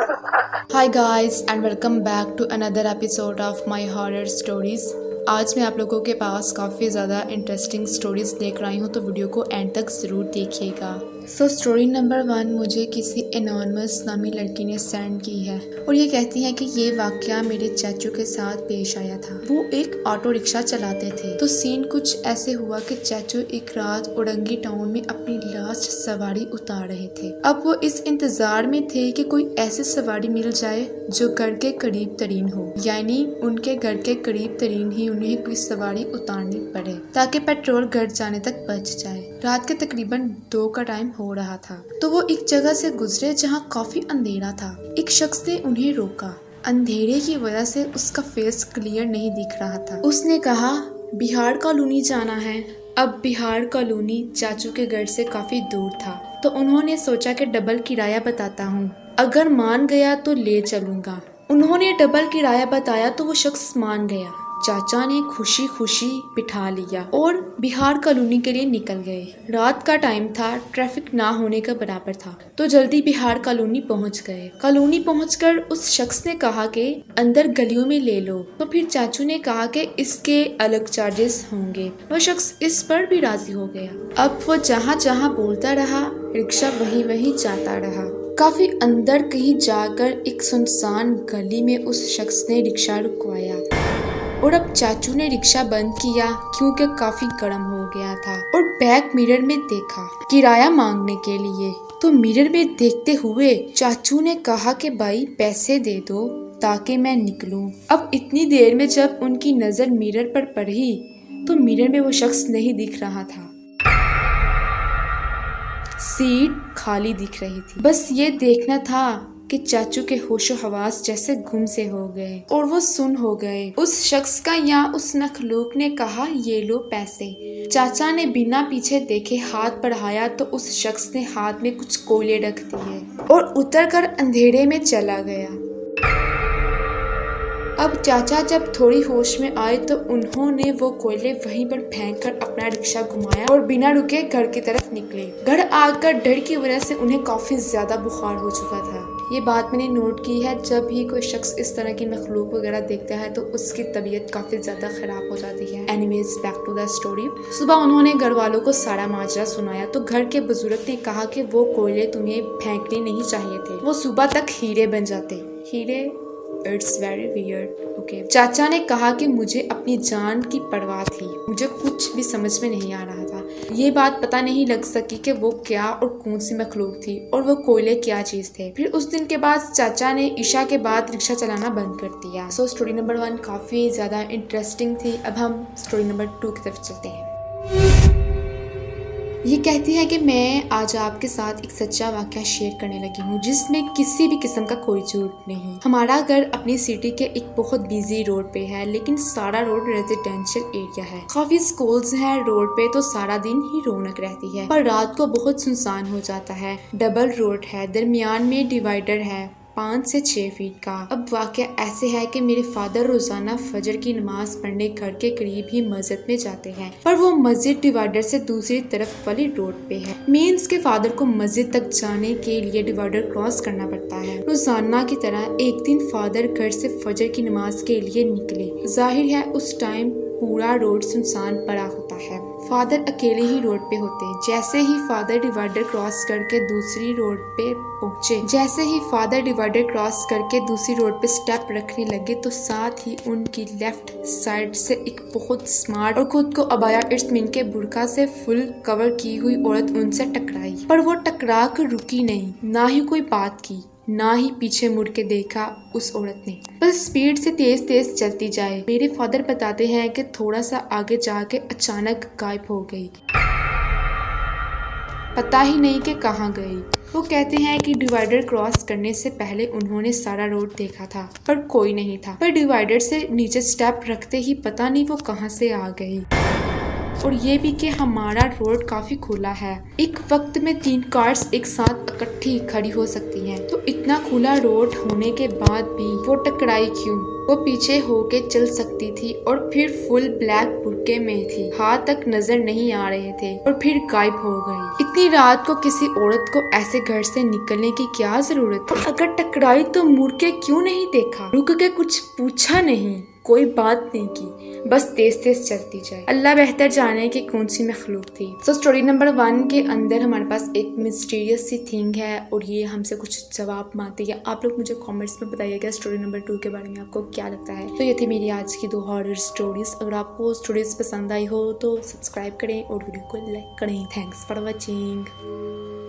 Hi guys and welcome back to another episode of my horror stories। आज मैं आप लोगों के पास काफ़ी ज़्यादा इंटरेस्टिंग स्टोरीज लेकर आई हूँ, तो वीडियो को एंड तक ज़रूर देखिएगा। स्टोरी नंबर 1 मुझे किसी एनोनिमस नामी लड़की ने सेंड की है और ये कहती है कि ये वाकया मेरे चाचू के साथ पेश आया था। वो एक ऑटो रिक्शा चलाते थे, तो सीन कुछ ऐसे हुआ कि चाचू एक रात उड़ंगी टाउन में अपनी लास्ट सवारी उतार रहे थे। अब वो इस इंतजार में थे कि कोई ऐसी सवारी मिल जाए जो घर के करीब तरीन हो, यानी उनके घर के करीब तरीन ही उन्हें कोई सवारी उतारनी पड़े ताकि पेट्रोल घर जाने तक बच जाए। रात के तकरीबन 2 का टाइम हो रहा था, तो वो एक जगह से गुजरे जहाँ काफी अंधेरा था। एक शख्स ने उन्हें रोका। अंधेरे की वजह से उसका फेस क्लियर नहीं दिख रहा था। उसने कहा, बिहार कॉलोनी जाना है। अब बिहार कॉलोनी चाचू के घर से काफी दूर था, तो उन्होंने सोचा कि डबल किराया बताता हूँ, अगर मान गया तो ले चलूंगा। उन्होंने डबल किराया बताया तो वो शख्स मान गया। चाचा ने खुशी खुशी बिठा लिया और बिहार कॉलोनी के लिए निकल गए। रात का टाइम था, ट्रैफिक ना होने का बराबर था, तो जल्दी बिहार कॉलोनी पहुंच गए। कॉलोनी पहुंचकर उस शख्स ने कहा कि अंदर गलियों में ले लो, तो फिर चाचू ने कहा कि इसके अलग चार्जेस होंगे। वह शख्स इस पर भी राजी हो गया। अब वो जहाँ जहाँ बोलता रहा, रिक्शा वहीं वहीं जाता रहा। काफी अंदर कहीं जाकर एक सुनसान गली में उस शख्स ने रिक्शा रुकवाया और अब चाचू ने रिक्शा बंद किया क्योंकि काफी गर्म हो गया था और बैक मिरर में देखा किराया मांगने के लिए। तो मिरर में देखते हुए चाचू ने कहा कि भाई पैसे दे दो ताकि मैं निकलूं। अब इतनी देर में जब उनकी नजर मिरर पर पड़ी तो मिरर में वो शख्स नहीं दिख रहा था, सीट खाली दिख रही थी। बस ये देखना था कि चाचू के होशो हवास जैसे गुम से हो गए और वो सुन हो गए। उस शख्स का या उस मखलूक ने कहा, ये लो पैसे। चाचा ने बिना पीछे देखे हाथ बढ़ाया तो उस शख्स ने हाथ में कुछ कोयले रख दिए और उतरकर अंधेरे में चला गया। अब चाचा जब थोड़ी होश में आए तो उन्होंने वो कोयले वहीं पर फेंककर अपना रिक्शा घुमाया और बिना रुके घर की तरफ निकले। घर आकर डर की वजह से उन्हें काफी ज्यादा बुखार हो चुका था। ये बात मैंने नोट की है, जब भी कोई शख्स इस तरह की मखलूक वगैरह देखता है तो उसकी तबीयत काफी ज्यादा खराब हो जाती है। Anyways back to the story. सुबह उन्होंने घर वालों को सारा माजरा सुनाया तो घर के बुजुर्ग ने कहा कि वो कोयले तुम्हें फेंकने नहीं चाहिए थे, वो सुबह तक हीरे बन जाते। हीरे? It's very weird. ओके। चाचा ने कहा कि मुझे अपनी जान की परवाह थी, मुझे कुछ भी समझ में नहीं आ रहा था। ये बात पता नहीं लग सकी कि वो क्या और कौन सी मखलूक थी और वो कोयले क्या चीज थे। फिर उस दिन के बाद चाचा ने ईशा के बाद रिक्शा चलाना बंद कर दिया। स्टोरी नंबर 1 काफी ज्यादा इंटरेस्टिंग थी। अब हम स्टोरी नंबर 2 की तरफ चलते हैं। ये कहती है कि मैं आज आपके साथ एक सच्चा वाकया शेयर करने लगी हूँ जिसमें किसी भी किस्म का कोई झूठ नहीं। हमारा घर अपनी सिटी के एक बहुत बिजी रोड पे है, लेकिन सारा रोड रेजिडेंशियल एरिया है। काफी स्कूल्स हैं रोड पे, तो सारा दिन ही रौनक रहती है, पर रात को बहुत सुनसान हो जाता है। डबल रोड है, दरमियान में डिवाइडर है 5 से 6 फीट का। अब वाकया ऐसे है कि मेरे फादर रोजाना फजर की नमाज पढ़ने घर के करीब ही मस्जिद में जाते हैं, पर वो मस्जिद डिवाइडर से दूसरी तरफ वाली रोड पे है। मीन्स के फादर को मस्जिद तक जाने के लिए डिवाइडर क्रॉस करना पड़ता है। रोजाना की तरह एक दिन फादर घर से फजर की नमाज के लिए निकले। जाहिर है उस टाइम पूरा रोड सुनसान पड़ा होता है। फादर अकेले ही रोड पे होते। जैसे ही फादर डिवाइडर क्रॉस करके दूसरी रोड पे स्टेप रखने लगे तो साथ ही उनकी लेफ्ट साइड से एक बहुत स्मार्ट और खुद को अबाया इस्मिन के बुर्का से फुल कवर की हुई औरत उनसे टकराई। पर वो टकरा कर रुकी नहीं, ना ही कोई बात की, ना ही पीछे मुड़ के देखा उस औरत ने। बस स्पीड से तेज तेज चलती जाए। मेरे फादर बताते हैं कि थोड़ा सा आगे जाके अचानक गायब हो गई, पता ही नहीं कि कहाँ गई। वो कहते हैं कि डिवाइडर क्रॉस करने से पहले उन्होंने सारा रोड देखा था पर कोई नहीं था, पर डिवाइडर से नीचे स्टेप रखते ही पता नहीं वो कहाँ से आ गई। और ये भी कि हमारा रोड काफी खुला है, एक वक्त में 3 कार्स एक साथ इकट्ठी खड़ी हो सकती हैं। तो इतना खुला रोड होने के बाद भी वो टकराई क्यों? वो पीछे होके चल सकती थी और फिर फुल ब्लैक बुर्के में थी, हाथ तक नजर नहीं आ रहे थे और फिर गायब हो गई। इतनी रात को किसी औरत को ऐसे घर से निकलने की क्या जरूरत है? अगर टकराई तो मुड़ के क्यों नहीं देखा, रुक के कुछ पूछा नहीं, कोई बात नहीं की, बस तेज तेज चलती जाए। अल्लाह बेहतर जाने की कौन सी मखलूक थी। तो स्टोरी नंबर 1 के अंदर हमारे पास एक मिस्टीरियस सी थिंग है और ये हमसे कुछ जवाब मांगती है। आप लोग मुझे कमेंट्स में बताइएगा स्टोरी नंबर 2 के बारे में आपको क्या लगता है। तो ये थी मेरी आज की 2 हॉरर स्टोरीज। अगर आपको स्टोरीज पसंद आई हो तो सब्सक्राइब करें और वीडियो को लाइक करें। Thanks for watching.